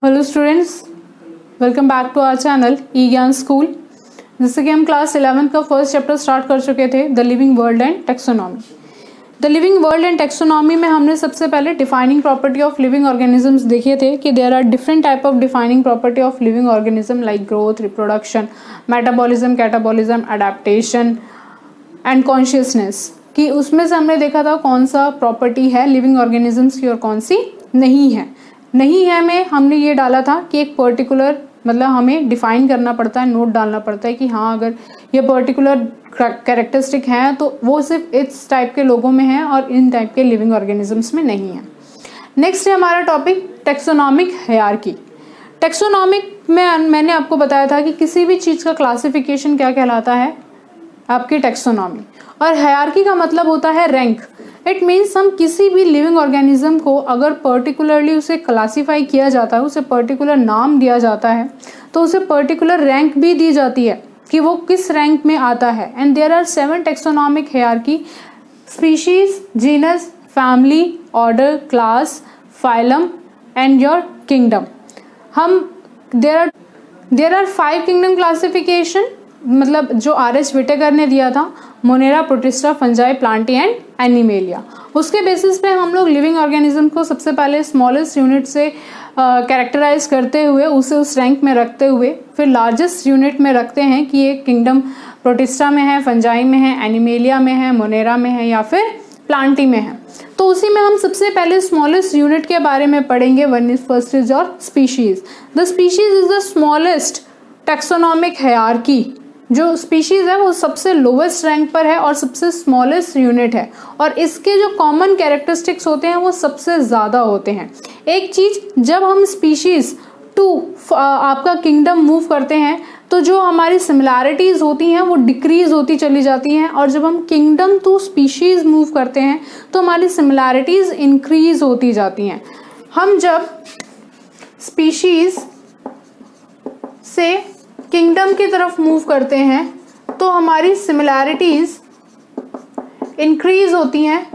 Hello students, welcome back to our channel E Gyan school. जैसे कि हम क्लास 11 का फर्स्ट चैप्टर स्टार्ट कर चुके थे, the living world and taxonomy. The living world and taxonomy में हमने सबसे पहले defining property of living organisms देखे थे कि there are different type of defining property of living organism like growth, reproduction, metabolism, catabolism, adaptation and consciousness. कि उसमें से हमने देखा था कौन सा प्रॉपर्टी है लिविंग ऑर्गेनिजम्स की और कौन सी नहीं है में हमने ये डाला था कि एक पर्टिकुलर मतलब हमें डिफाइन करना पड़ता है, नोट डालना पड़ता है कि हाँ अगर ये पर्टिकुलर कैरेक्टरिस्टिक है तो वो सिर्फ इस टाइप के लोगों में है और इन टाइप के लिविंग ऑर्गेनिजम्स में नहीं है। नेक्स्ट है हमारा टॉपिक टेक्सोनॉमिक हायरार्की। टेक्सोनॉमिक में मैंने आपको बताया था कि किसी भी चीज़ का क्लासिफिकेशन क्या कहलाता है, आपकी टेक्सोनॉमी। और हायरार्की का मतलब होता है रैंक। इट मीन्स हम किसी भी लिविंग ऑर्गेनिज्म को अगर पर्टिकुलरली उसे क्लासीफाई किया जाता है, उसे पर्टिकुलर नाम दिया जाता है, तो उसे पर्टिकुलर रैंक भी दी जाती है कि वो किस रैंक में आता है। And there are 7 taxonomic hierarchy: species, genus, family, order, class, phylum and your kingdom. There are 5 kingdom classification, मतलब जो R.H. विटेकर ने दिया था, Monera, Protista, Fungi, Plantae and Animalia. उसके बेसिस पे हम लोग लिविंग ऑर्गेनिज्म को सबसे पहले स्मॉलेस्ट यूनिट से कैरेक्टराइज करते हुए उसे उस रैंक में रखते हुए फिर लार्जेस्ट यूनिट में रखते हैं कि ये किंगडम प्रोटिस्टा में है, फंजाई में है, एनिमेलिया में है, मोनेरा में है या फिर प्लांटी में है। तो उसी में हम सबसे पहले स्मॉलेस्ट यूनिट के बारे में पढ़ेंगे। First is your species. The species is the smallest taxonomic hierarchy. जो स्पीशीज है वो सबसे लोवेस्ट रैंक पर है और सबसे स्मॉलेस्ट यूनिट है और इसके जो कॉमन कैरेक्टरिस्टिक्स होते हैं वो सबसे ज़्यादा होते हैं। एक चीज़, जब हम स्पीशीज टू आपका किंगडम मूव करते हैं तो जो हमारी सिमिलैरिटीज़ होती हैं वो डिक्रीज होती चली जाती हैं और जब हम किंगडम टू स्पीशीज मूव करते हैं तो हमारी सिमिलैरिटीज़ इंक्रीज होती जाती हैं। हम जब स्पीशीज से किंगडम की तरफ मूव करते हैं तो हमारी सिमिलैरिटीज इंक्रीज होती हैं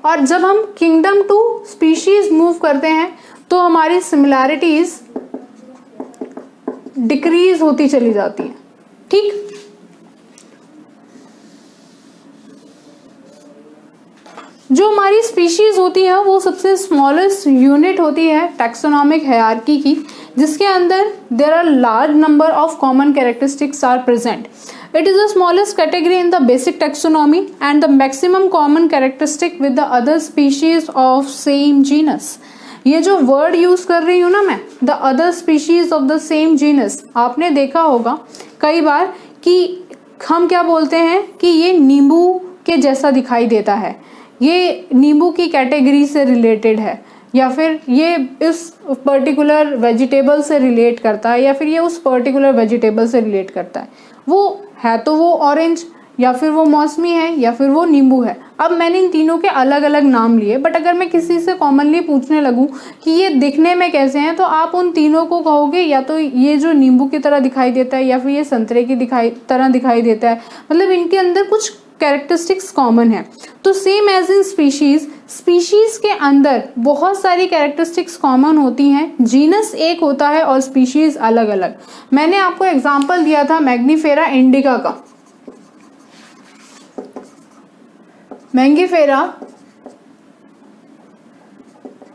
और जब हम किंगडम टू स्पीशीज मूव करते हैं तो हमारी सिमिलैरिटीज डिक्रीज होती चली जाती हैं। ठीक, जो हमारी स्पीशीज होती है वो सबसे स्मॉलेस्ट यूनिट होती है टैक्सोनॉमिक हायरार्की की, जिसके अंदर there are large number of common characteristics are present. It is the smallest category in the basic taxonomy and the maximum common characteristic with the other species of same genus. ये जो word use कर रही हूँ ना मैं, the other species of the same genus, आपने देखा होगा कई बार कि हम क्या बोलते हैं कि ये नींबू के जैसा दिखाई देता है, ये नींबू की कैटेगरी से रिलेटेड है, या फिर ये इस पर्टिकुलर वेजिटेबल से रिलेट करता है, या फिर ये उस पर्टिकुलर वेजिटेबल से रिलेट करता है। वो है तो वो ऑरेंज, या फिर वो मौसमी है, या फिर वो नींबू है। अब मैंने इन तीनों के अलग अलग नाम लिए, बट अगर मैं किसी से कॉमनली पूछने लगूं कि ये दिखने में कैसे हैं तो आप उन तीनों को कहोगे या तो ये जो नींबू की तरह दिखाई देता है या फिर ये संतरे की तरह दिखाई देता है, मतलब इनके अंदर कुछ कैरेक्टरिस्टिक्स कॉमन है। तो सेम एज इन स्पीशीज के अंदर बहुत सारी कैरेक्टरिस्टिक्स कॉमन होती हैं। जीनस एक होता है और स्पीशीज अलग अलग। मैंने आपको एग्जांपल दिया था मैंगिफेरा इंडिका का। मैंगिफेरा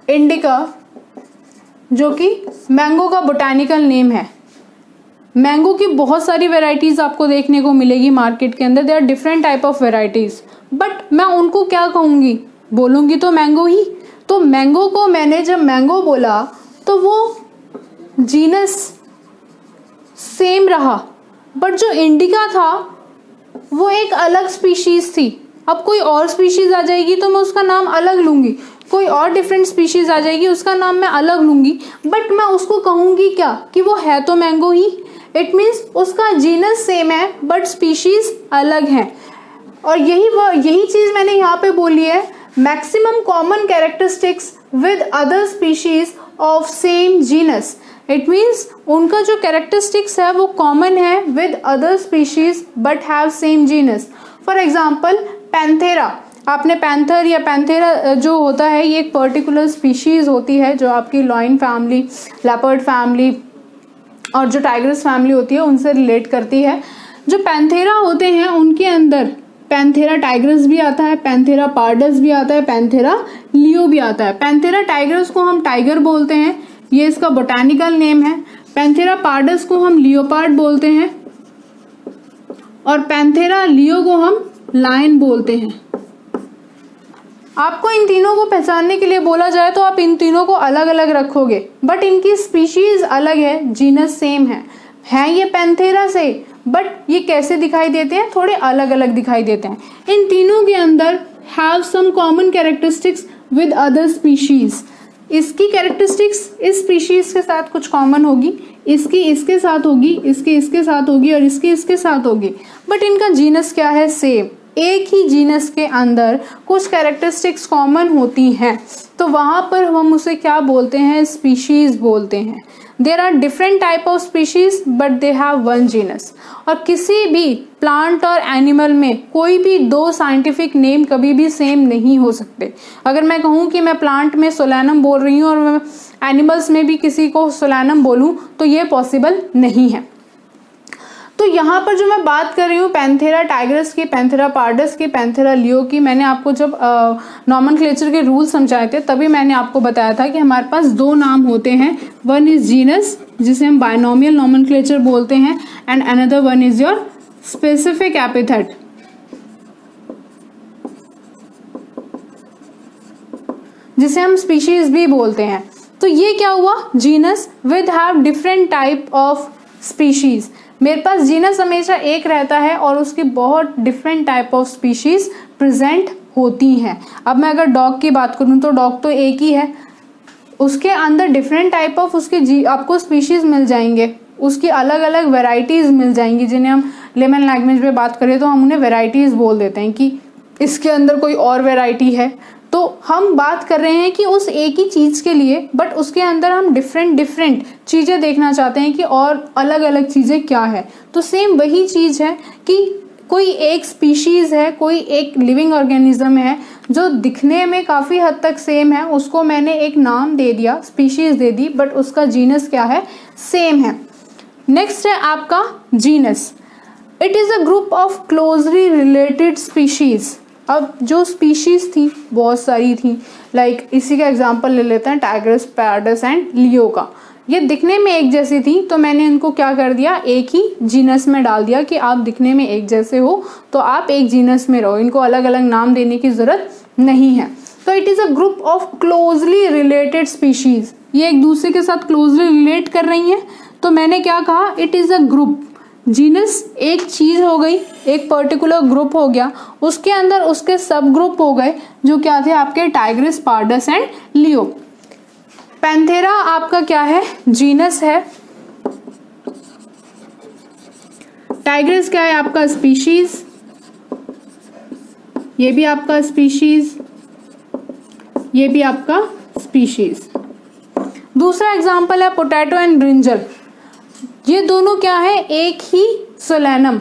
इंडिका जो कि मैंगो का बोटैनिकल नेम है। मैंगो की बहुत सारी वेराइटीज आपको देखने को मिलेगी मार्केट के अंदर। There are different type of varieties, but मैं उनको क्या कहूंगी, बोलूंगी तो मैंगो ही। तो मैंगो को मैंने जब मैंगो बोला तो वो जीनस सेम रहा, बट जो इंडिका था वो एक अलग स्पीशीज थी। अब कोई और स्पीशीज आ जाएगी तो मैं उसका नाम अलग लूंगी, कोई और डिफरेंट स्पीशीज आ जाएगी उसका नाम मैं अलग लूंगी, बट मैं उसको कहूंगी क्या कि वो है तो मैंगो ही। इट मीन्स उसका जीनस सेम है बट स्पीशीज अलग हैं। और यही चीज मैंने यहाँ पे बोली है, maximum common characteristics with other species of same genus. It means उनका जो कैरेक्टरिस्टिक्स है वो कॉमन है with other species but have same genus. For example Panthera, आपने पैंथर या पैंथेरा जो होता है ये एक पर्टिकुलर स्पीशीज़ होती है जो आपकी लॉइन फैमिली, लेपर्ड फैमिली और जो टाइग्रस फैमिली होती है उनसे रिलेट करती है। जो पैंथेरा होते हैं उनके अंदर पैंथेरा टाइग्रस भी आता है, पैंथेरा पार्डस भी आता है, पैंथेरा लियो भी आता है। पैंथेरा टाइग्रस को हम टाइगर बोलते हैं, ये इसका बोटानिकल नेम है। पैंथेरा पार्डस को हम लियोपार्ड बोलते हैं और पैंथेरा लियो को हम लायन बोलते हैं। आपको इन तीनों को पहचानने के लिए बोला जाए तो आप इन तीनों को अलग अलग रखोगे, बट इनकी स्पीशीज अलग है, जीनस सेम है ये पैंथेरा से, बट ये कैसे दिखाई देते हैं, थोड़े अलग अलग दिखाई देते हैं। इन तीनों के अंदर have some common characteristics with other species. इसकी कैरेक्टरिस्टिक्स इस स्पीशीज के साथ कुछ कॉमन होगी, इसकी इसके साथ होगी, इसकी इसके साथ होगी और इसकी इसके साथ होगी, बट इनका जीनस क्या है, सेम। एक ही जीनस के अंदर कुछ कैरेक्टरिस्टिक्स कॉमन होती हैं तो वहाँ पर हम उसे क्या बोलते हैं, स्पीशीज बोलते हैं। There are different type of species but they have one genus. और किसी भी प्लांट और एनिमल में कोई भी दो साइंटिफिक नेम कभी भी सेम नहीं हो सकते। अगर मैं कहूँ कि मैं प्लांट में सोलैनम बोल रही हूँ और मैं एनिमल्स में भी किसी को सोलैनम बोलूँ तो ये पॉसिबल नहीं है। तो यहाँ पर जो मैं बात कर रही हूँ पैंथेरा टाइग्रस की, पैंथेरा पार्डस की, पैंथेरा लियो की, मैंने आपको जब नॉमेनक्लेचर के रूल समझाए थे तभी मैंने आपको बताया था कि हमारे पास दो नाम होते हैं, वन इज जीनस जिसे हम बायनोमियल नॉमेनक्लेचर बोलते हैं and another one is your specific epithet जिसे हम स्पीशीज भी बोलते हैं। तो ये क्या हुआ, genus with have different type of species. मेरे पास जीनस हमेशा एक रहता है और उसकी बहुत different type of species present होती हैं। अब मैं अगर डॉग की बात करूं तो डॉग तो एक ही है, उसके अंदर डिफरेंट टाइप ऑफ उसके आपको स्पीशीज मिल जाएंगे, उसकी अलग अलग वेराइटीज मिल जाएंगी, जिन्हें हम लेमन लैंग्वेज में बात करें तो हम उन्हें वेराइटीज बोल देते हैं कि इसके अंदर कोई और वेराइटी है। तो हम बात कर रहे हैं कि उस एक ही चीज़ के लिए, बट उसके अंदर हम डिफरेंट चीज़ें देखना चाहते हैं कि और अलग अलग चीज़ें क्या है। तो सेम वही चीज़ है कि कोई एक स्पीशीज़ है, कोई एक लिविंग ऑर्गेनिज्म है जो दिखने में काफ़ी हद तक सेम है, उसको मैंने एक नाम दे दिया, स्पीशीज़ दे दी, बट उसका जीनस क्या है, सेम है। नेक्स्ट है आपका genus. It is a group of closely related species. अब जो स्पीशीज थी बहुत सारी थी, लाइक इसी का एग्जांपल ले लेते हैं टाइग्रस, पार्डस एंड लियो का। ये दिखने में एक जैसी थी तो मैंने इनको क्या कर दिया, एक ही जीनस में डाल दिया कि आप दिखने में एक जैसे हो तो आप एक जीनस में रहो, इनको अलग अलग नाम देने की जरूरत नहीं है। तो it is a group of closely related species, ये एक दूसरे के साथ क्लोजली रिलेट कर रही हैं। तो मैंने क्या कहा, it is a group. Genus एक चीज हो गई, एक पर्टिकुलर ग्रुप हो गया, उसके अंदर उसके सब ग्रुप हो गए जो क्या थे आपके tigris, pardus and Leo. Panthera आपका क्या है, जीनस है। टाइग्रस क्या है आपका, स्पीशीज, ये भी आपका स्पीशीज, ये भी आपका स्पीशीज। दूसरा एग्जांपल है पोटैटो एंड ब्रिंजल। ये दोनों क्या है, एक ही सोलैनम,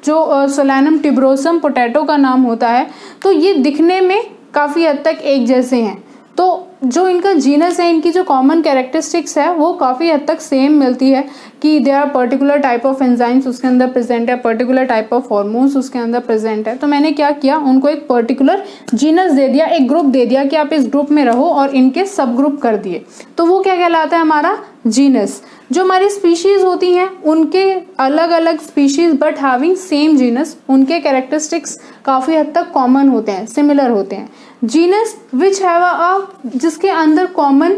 जो सोलैनम टिब्रोसम पोटैटो का नाम होता है। तो ये दिखने में काफ़ी हद तक एक जैसे हैं। तो जो इनका जीनस है, इनकी जो कॉमन कैरेक्टरिस्टिक्स है वो काफ़ी हद तक सेम मिलती है कि they are particular type of enzymes उसके अंदर प्रेजेंट है, पर्टिकुलर टाइप ऑफ हार्मोन्स उसके अंदर प्रेजेंट है। तो मैंने क्या किया, उनको एक पर्टिकुलर जीनस दे दिया, एक ग्रुप दे दिया कि आप इस ग्रुप में रहो और इनके सब ग्रुप कर दिए। तो वो क्या कहलाता है, हमारा जीनस। जो हमारी स्पीशीज होती हैं उनके अलग अलग species but having same genus, उनके कैरेक्टरिस्टिक्स काफ़ी हद तक कॉमन होते हैं, सिमिलर होते हैं। जीनस विच हैव अ, जिसके अंदर कॉमन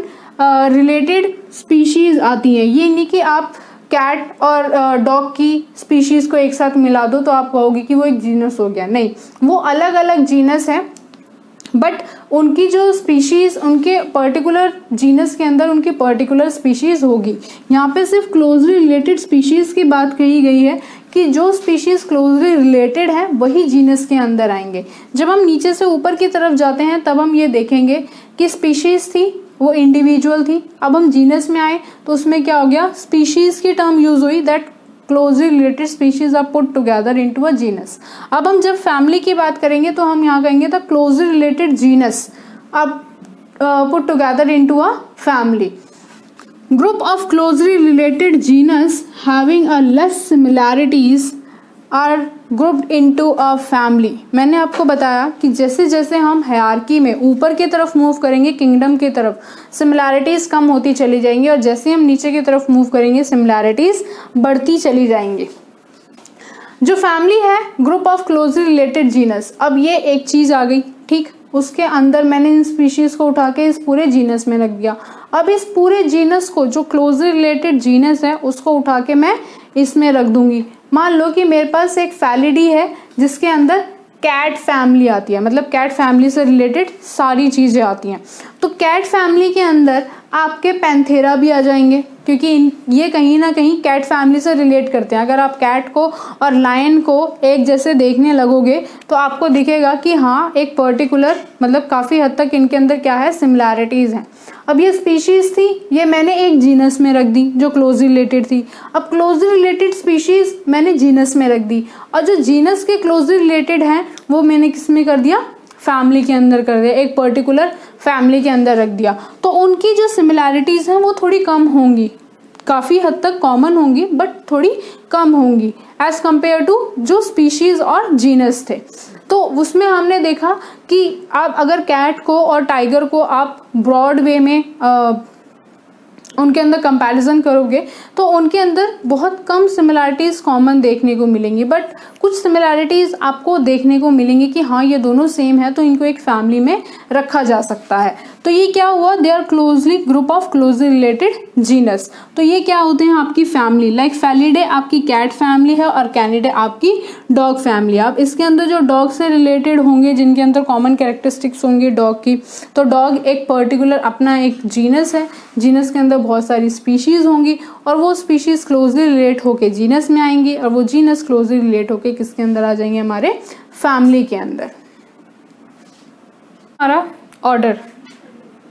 रिलेटेड स्पीशीज आती हैं। ये नहीं कि आप कैट और डॉग की स्पीशीज को एक साथ मिला दो तो आप कहोगे कि वो एक जीनस हो गया, नहीं, वो अलग अलग जीनस है बट उनकी जो स्पीशीज, उनके पर्टिकुलर जीनस के अंदर उनकी पर्टिकुलर स्पीशीज होगी। यहाँ पे सिर्फ क्लोजली रिलेटेड स्पीशीज की बात कही गई है कि जो स्पीशीज क्लोजली रिलेटेड है वही जीनस के अंदर आएंगे। जब हम नीचे से ऊपर की तरफ जाते हैं तब हम ये देखेंगे कि स्पीशीज थी वो इंडिविजुअल थी, अब हम जीनस में आए तो उसमें क्या हो गया, स्पीशीज की टर्म यूज हुई that closely related species are put together into a genus. अब हम जब फैमिली की बात करेंगे तो हम यहाँ कहेंगे द क्लोजली रिलेटेड जीनस अब put together into a family. Group of closely related genus having a less similarities are grouped into a family। मैंने आपको बताया कि जैसे जैसे हम हायरार्की में ऊपर की तरफ मूव करेंगे किंगडम की तरफ, सिमिलैरिटीज कम होती चली जाएंगी और जैसे हम नीचे की तरफ मूव करेंगे सिमिलैरिटीज बढ़ती चली जाएंगी। जो फैमिली है group of closely related genus, अब ये एक चीज आ गई, ठीक, उसके अंदर मैंने इन स्पीशीज को उठा के इस पूरे जीनस में रख दिया। अब इस पूरे जीनस को जो क्लोजली रिलेटेड जीनस है उसको उठा के मैं इसमें रख दूंगी। मान लो कि मेरे पास एक फैलिडी है जिसके अंदर कैट फैमिली आती है, मतलब कैट फैमिली से रिलेटेड सारी चीजें आती हैं। तो कैट फैमिली के अंदर आपके पैंथेरा भी आ जाएंगे क्योंकि ये कहीं ना कहीं कैट फैमिली से रिलेट करते हैं। अगर आप कैट को और लायन को एक जैसे देखने लगोगे तो आपको दिखेगा कि हाँ एक पर्टिकुलर मतलब काफ़ी हद तक इनके अंदर क्या है, सिमिलैरिटीज़ हैं। अब ये स्पीशीज़ थी, ये मैंने एक जीनस में रख दी जो क्लोजली रिलेटेड थी। अब क्लोजली रिलेटेड स्पीशीज़ मैंने जीनस में रख दी और जो जीनस के क्लोजली रिलेटेड हैं वो मैंने किस में कर दिया, फैमिली के अंदर कर दिया, एक पर्टिकुलर फैमिली के अंदर रख दिया। तो उनकी जो सिमिलैरिटीज़ हैं वो थोड़ी कम होंगी, काफ़ी हद तक कॉमन होंगी बट थोड़ी कम होंगी एज कंपेयर टू जो स्पीशीज़ और जीनस थे। तो उसमें हमने देखा कि आप अगर कैट को और टाइगर को आप ब्रॉड वे में उनके अंदर कंपैरिजन करोगे तो उनके अंदर बहुत कम सिमिलैरिटीज़ कॉमन देखने को मिलेंगी, बट कुछ सिमिलैरिटीज़ आपको देखने को मिलेंगी कि हाँ ये दोनों सेम है तो इनको एक फैमिली में रखा जा सकता है। तो ये क्या हुआ, they are closely group of closely related genus. तो ये क्या होते हैं आपकी फैमिली, लाइक फैलिडे आपकी कैट फैमिली है और कैनिडे आपकी डॉग फैमिली। अब इसके अंदर जो डॉग से रिलेटेड होंगे जिनके अंदर कॉमन कैरेक्टरिस्टिक्स होंगी डॉग की, तो डॉग एक पर्टिकुलर अपना एक जीनस है, जीनस के अंदर बहुत सारी स्पीशीज़ होंगी और वो स्पीशीज़ क्लोजली रिलेट होके जीनस में आएंगी और वो जीनस क्लोजली रिलेट होके किसके अंदर आ जाएंगे, हमारे फैमिली के अंदर। हमारा ऑर्डर,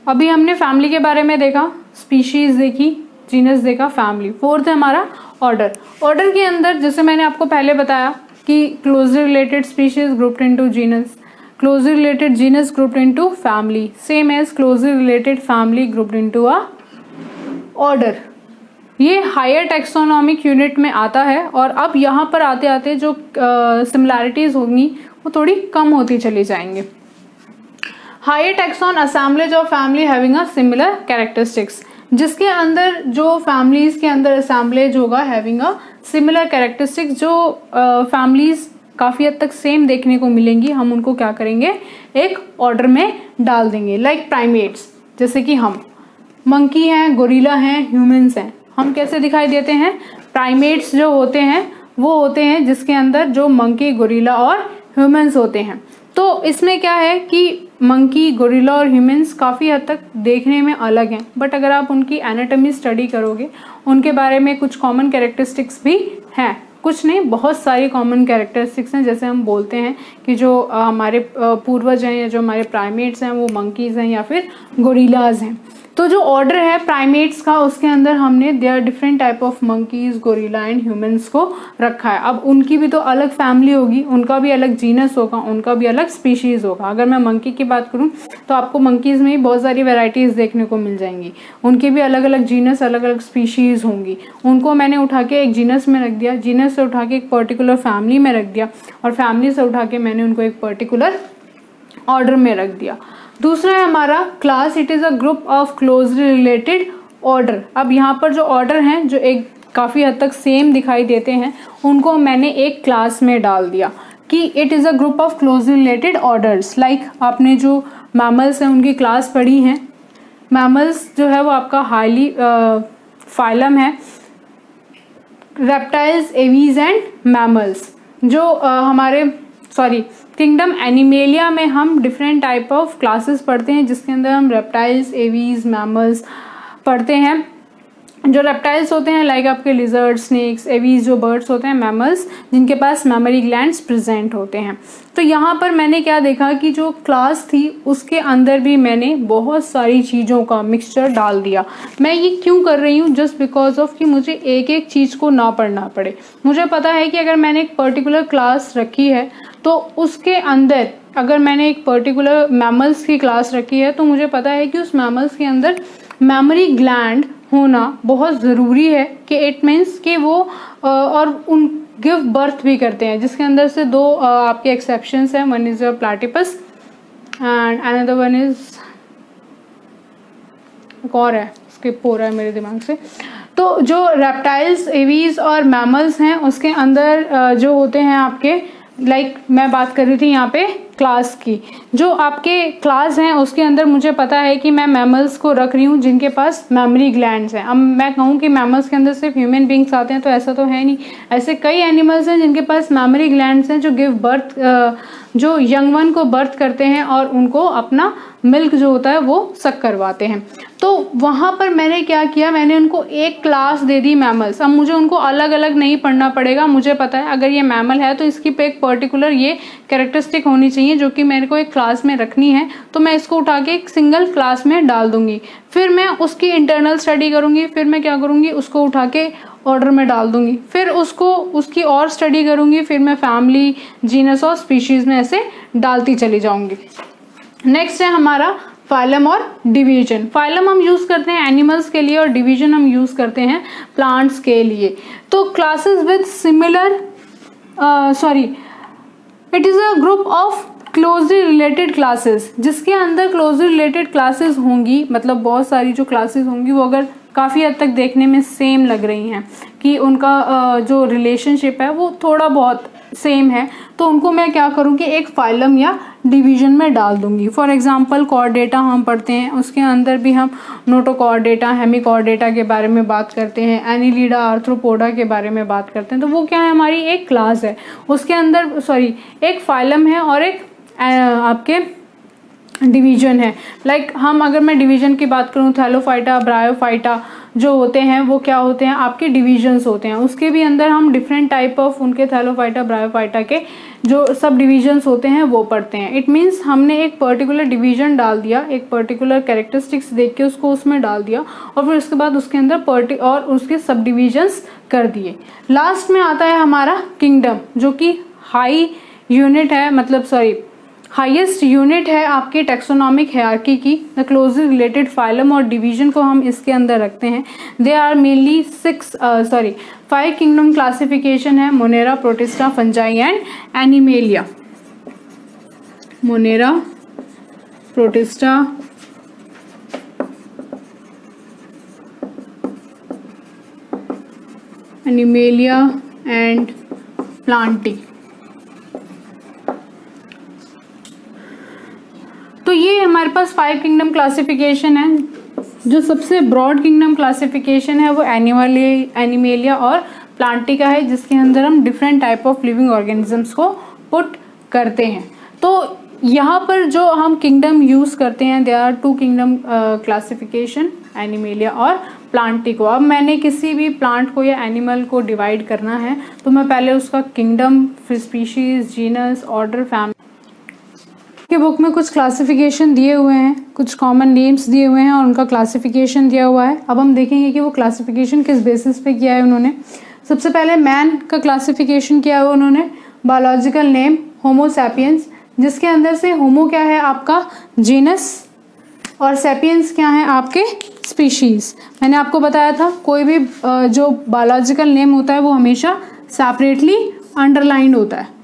अभी हमने फैमिली के बारे में देखा, स्पीशीज़ देखी, जीनस देखा, फैमिली। फोर्थ है हमारा ऑर्डर। ऑर्डर के अंदर जैसे मैंने आपको पहले बताया कि closely related species grouped into genus, closely related genus grouped into family, same as closely related family grouped into a order. ये हायर टेक्सोनॉमिक यूनिट में आता है और अब यहाँ पर आते आते जो सिमिलैरिटीज़ होंगी वो थोड़ी कम होती चली जाएंगी। Higher taxon assemblage of family having a similar characteristics, जिसके अंदर जो फैमिलीज के अंदर असेंबलेज होगा हैविंग अ सिमिलर कैरेक्टरिस्टिक्स, जो फैमिलीज काफ़ी हद तक सेम देखने को मिलेंगी, हम उनको क्या करेंगे, एक ऑर्डर में डाल देंगे। लाइक प्राइमेट्स, जैसे कि हम मंकी हैं, गोरिल्ला हैं, ह्यूमंस हैं, हम कैसे दिखाई देते हैं, प्राइमेट्स जो होते हैं वो होते हैं जिसके अंदर जो मंकी, गोरिल्ला और ह्यूमंस होते हैं। तो इसमें क्या है कि मंकी, गोरिल्ला और ह्यूमंस काफ़ी हद तक देखने में अलग हैं, बट अगर आप उनकी एनाटॉमी स्टडी करोगे उनके बारे में कुछ कॉमन कैरेक्टरिस्टिक्स भी हैं, कुछ नहीं बहुत सारी कॉमन कैरेक्टरिस्टिक्स हैं। जैसे हम बोलते हैं कि जो हमारे पूर्वज हैं या जो हमारे प्राइमेट्स हैं वो मंकीज़ हैं या फिर गोरिल्लाज हैं। तो जो ऑर्डर है प्राइमेट्स का उसके अंदर हमने there different type of monkeys, gorilla and humans को रखा है। अब उनकी भी तो अलग फैमिली होगी, उनका भी अलग जीनस होगा, उनका भी अलग स्पीशीज़ होगा। अगर मैं मंकी की बात करूं तो आपको मंकीज़ में भी बहुत सारी वेराइटीज़ देखने को मिल जाएंगी, उनके भी अलग अलग जीनस, अलग अलग स्पीशीज़ होंगी। उनको मैंने उठा के एक जीनस में रख दिया, जीनस से उठा के एक पर्टिकुलर फैमिली में रख दिया और फैमिली से उठा के मैंने उनको एक पर्टिकुलर ऑर्डर में रख दिया। दूसरा है हमारा class, it is a group of closely related order. अब यहाँ पर जो ऑर्डर हैं जो एक काफ़ी हद तक सेम दिखाई देते हैं उनको मैंने एक क्लास में डाल दिया कि it is a group of closely related orders. Like आपने जो मैमल्स हैं उनकी क्लास पढ़ी हैं, मैमल्स जो है वो आपका हाईली फाइलम है, रेप्टाइल्स, एवीज एंड मैमल्स। जो हमारे किंगडम एनिमेलिया में हम डिफरेंट टाइप ऑफ क्लासेस पढ़ते हैं जिसके अंदर हम रेप्टाइल्स, एवीज, मैमल्स पढ़ते हैं। जो रेप्टाइल्स होते हैं लाइक आपके लिजर्ड, स्नेक्स, एवीज, जो बर्ड्स होते हैं, मैमल्स जिनके पास मैमरी ग्लैंड्स प्रेजेंट होते हैं। तो यहाँ पर मैंने क्या देखा कि जो क्लास थी उसके अंदर भी मैंने बहुत सारी चीज़ों का मिक्सचर डाल दिया। मैं ये क्यों कर रही हूँ? जस्ट बिकॉज ऑफ कि मुझे एक एक चीज़ को ना पढ़ना पड़े। मुझे पता है कि अगर मैंने एक पर्टिकुलर क्लास रखी है तो उसके अंदर अगर मैंने एक पर्टिकुलर मैमल्स की क्लास रखी है तो मुझे पता है कि उस मैमल्स के अंदर मैमरी ग्लैंड होना बहुत ज़रूरी है, कि इट मीन्स कि वो और उन गिव बर्थ भी करते हैं, जिसके अंदर से दो आपके एक्सेप्शंस हैं। One is platypus and another one is एक और है, स्किप हो रहा है मेरे दिमाग से। तो जो रेप्टाइल्स, एवीज और मैमल्स हैं उसके अंदर जो होते हैं आपके मैं बात कर रही थी यहाँ पे क्लास की, जो आपके क्लास हैं उसके अंदर मुझे पता है कि मैं मैमल्स को रख रही हूँ जिनके पास मेमोरी ग्लैंड्स हैं। अब मैं कहूँ कि मैमल्स के अंदर सिर्फ ह्यूमन बींग्स आते हैं तो ऐसा तो है नहीं, ऐसे कई एनिमल्स हैं जिनके पास मेमोरी ग्लैंड्स हैं जो गिव बर्थ, जो यंग वन को बर्थ करते हैं और उनको अपना मिल्क जो होता है वो सक करवाते हैं। तो वहाँ पर मैंने क्या किया, मैंने उनको एक क्लास दे दी मैमल्स। अब मुझे उनको अलग अलग नहीं पढ़ना पड़ेगा, मुझे पता है अगर ये मैमल है तो इसकी पे एक पर्टिकुलर ये कैरेक्टरिस्टिक होनी चाहिए जो कि मेरे को एक क्लास में रखनी है, तो मैं इसको उठा के एक सिंगल क्लास में डाल दूंगी। फिर मैं उसकी इंटरनल स्टडी करूंगी, फिर मैं क्या करूंगी उसको उठा के ऑर्डर में डाल दूंगी, फिर उसको उसकी और स्टडी करूंगी, फिर मैं फैमिली, जीनस और स्पीशीज में ऐसे डालती चली जाऊंगी। नेक्स्ट है हमारा फाइलम और डिवीजन। फाइलम हम यूज करते हैं एनिमल्स के लिए और डिवीजन हम यूज करते हैं प्लांट्स के लिए। तो classes with similar it is a group of closely related classes, जिसके अंदर क्लोजली रिलेटेड क्लासेस होंगी, मतलब बहुत सारी जो क्लासेस होंगी वो अगर काफ़ी हद तक देखने में सेम लग रही हैं कि उनका जो रिलेशनशिप है वो थोड़ा बहुत सेम है, तो उनको मैं क्या करूँगी एक फाइलम या डिवीजन में डाल दूंगी। फॉर एग्जांपल कॉर्डेटा हम पढ़ते हैं, उसके अंदर भी हम नोटोकॉर्डेटा, हेमिकॉर्डेटा के बारे में बात करते हैं, एनिलिडा, आर्थ्रोपोडा के बारे में बात करते हैं। तो वो क्या है, हमारी एक क्लास है, उसके अंदर एक फाइलम है और एक आपके डिवीजन है। हम अगर मैं डिवीजन की बात करूँ, थैलोफाइटा, ब्रायोफाइटा जो होते हैं वो क्या होते हैं आपके डिवीजन्स होते हैं। उसके भी अंदर हम डिफरेंट टाइप ऑफ उनके थैलोफाइटा, ब्रायोफाइटा के जो सब डिवीजन्स होते हैं वो पढ़ते हैं। इट मीन्स हमने एक पर्टिकुलर डिवीजन डाल दिया, एक पर्टिकुलर कैरेक्टरिस्टिक्स देख के उसको उसमें डाल दिया और फिर उसके बाद उसके अंदर और उसके सब डिवीजन्स कर दिए। लास्ट में आता है हमारा किंगडम, जो कि हाईएस्ट यूनिट है आपके टेक्सोनॉमिक हायरार्की की। द क्लोजली रिलेटेड फाइलम और डिवीजन को हम इसके अंदर रखते हैं। They are mainly 5 kingdom classification है, Monera, Protista, Fungi and Animalia. Monera, Protista, Animalia and Plantae. तो ये हमारे पास 5 किंगडम क्लासिफिकेशन है। जो सबसे ब्रॉड किंगडम क्लासिफिकेशन है वो एनिमेलिया और प्लांटी का है, जिसके अंदर हम different type of living organisms को पुट करते हैं। तो यहाँ पर जो हम किंगडम यूज करते हैं, there are 2 kingdom classification, Animalia और प्लांटी को। अब मैंने किसी भी प्लांट को या एनिमल को डिवाइड करना है तो मैं पहले उसका किंगडम, फिर स्पीशीज, जीनस, ऑर्डर, फैमिली के बुक में कुछ क्लासिफिकेशन दिए हुए हैं, कुछ कॉमन नेम्स दिए हुए हैं और उनका क्लासिफिकेशन दिया हुआ है। अब हम देखेंगे कि वो क्लासिफिकेशन किस बेसिस पे किया है उन्होंने। सबसे पहले मैन का क्लासिफिकेशन किया है उन्होंने, बायोलॉजिकल नेम होमो सैपियंस, जिसके अंदर से होमो क्या है आपका जीनस और सैपियंस क्या है आपके स्पीशीज। मैंने आपको बताया था कोई भी जो बायोलॉजिकल नेम होता है वो हमेशा सेपरेटली अंडरलाइंड होता है।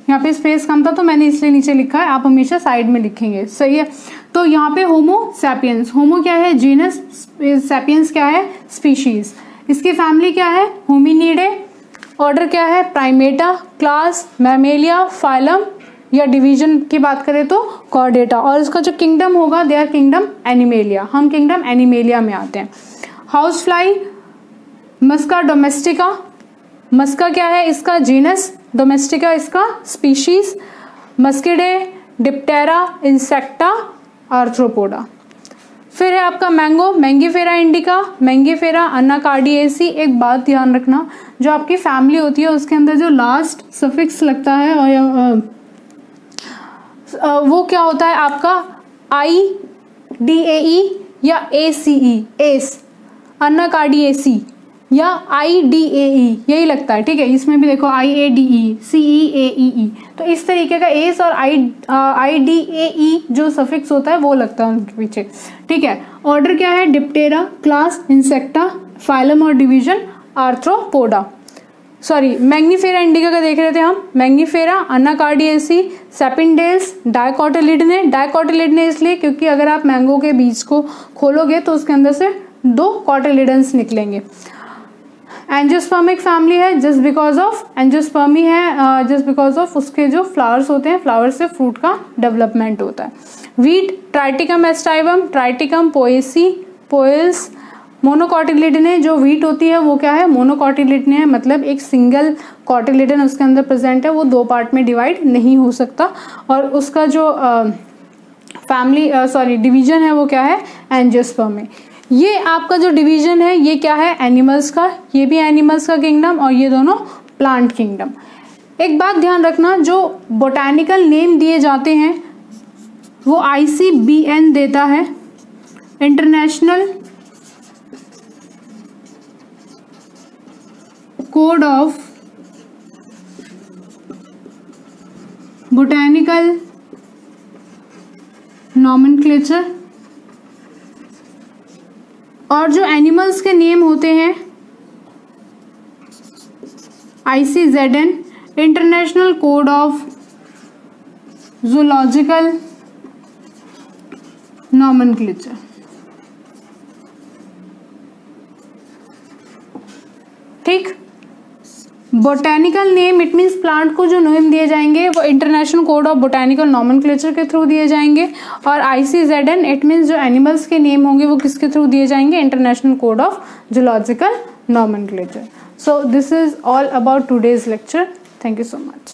यहाँ पे स्पेस कम था तो मैंने इसलिए नीचे लिखा है, आप हमेशा साइड में लिखेंगे, सही है। तो यहाँ पे होमो सैपियंस, होमो क्या है जीनस, सैपियंस क्या है स्पीशीज, इसकी फैमिली क्या है होमिनिडे, ऑर्डर क्या है प्राइमेटा, क्लास मैमेलिया, फाइलम या डिवीजन की बात करें तो कॉर्डेटा, और इसका जो किंगडम होगा दे आर किंगडम एनिमेलिया। हम किंगडम एनिमेलिया में आते हैं। हाउस फ्लाई, मस्का डोमेस्टिका, मस्का क्या है इसका जीनस, डोमेस्टिका इसका स्पीशीज, मस्किडे, डिप्टेरा, इंसेक्टा, आर्थ्रोपोडा। फिर है आपका मैंगो, मैंगीफेरा इंडिका, मैंगीफेरा अनाकार्डियेसी। एक बात ध्यान रखना, जो आपकी फैमिली होती है उसके अंदर जो लास्ट सफिक्स लगता है और वो क्या होता है आपका IDAE या ACE, एस, अनाकार्डियेसी या IDAE यही लगता है, ठीक है। इसमें भी देखो IADE, CEAEE, तो इस तरीके का एस और IDAE जो सफिक्स होता है वो लगता है उनके पीछे, ठीक है। ऑर्डर क्या है, डिप्टेरा, क्लास इंसेक्टा, फाइलम और division arthropoda. Sorry, Mangifera indica का देख रहे थे हम, मैंगीफेरा अनाकार्डियेसी, सेपिनडेल्स, डाइकोटिलिडने। डाइकोटिलिडने इसलिए क्योंकि अगर आप मैंगो के बीज को खोलोगे तो उसके अंदर से 2 कॉटिलिडन्स निकलेंगे। एंजियोस्पर्मिक फैमिली है जस्ट बिकॉज ऑफ, एंजियोस्पर्मी है जस्ट बिकॉज ऑफ उसके जो फ्लावर्स होते हैं, फ्लावर से फ्रूट का डेवलपमेंट होता है। Wheat, Triticum aestivum, Triticum Poaceae, Poales. Monocotyledonae जो वीट होती है वो क्या है, मोनोकॉटिलिडने है, मतलब एक सिंगल कॉटिलिडन उसके अंदर प्रेजेंट है, वो 2 पार्ट में डिवाइड नहीं हो सकता। और उसका जो डिवीजन है वो क्या है, एंजियोस्पर्मी। ये आपका जो डिवीजन है ये क्या है, एनिमल्स का, ये भी एनिमल्स का किंगडम और ये दोनों प्लांट किंगडम। एक बात ध्यान रखना, जो बोटैनिकल नेम दिए जाते हैं वो ICBN देता है, international code of botanical nomenclature. और जो एनिमल्स के नेम होते हैं ICZN, international code of zoological nomenclature. ठीक, botanical name it means plant को जो नेम दिए जाएंगे वो international code of botanical nomenclature के थ्रू दिए जाएंगे। और ICZN इट मीन्स जो एनिमल्स के नेम होंगे वो किसके थ्रू दिए जाएंगे, international code of zoological nomenclature. So this is all about today's lecture. Thank you so much.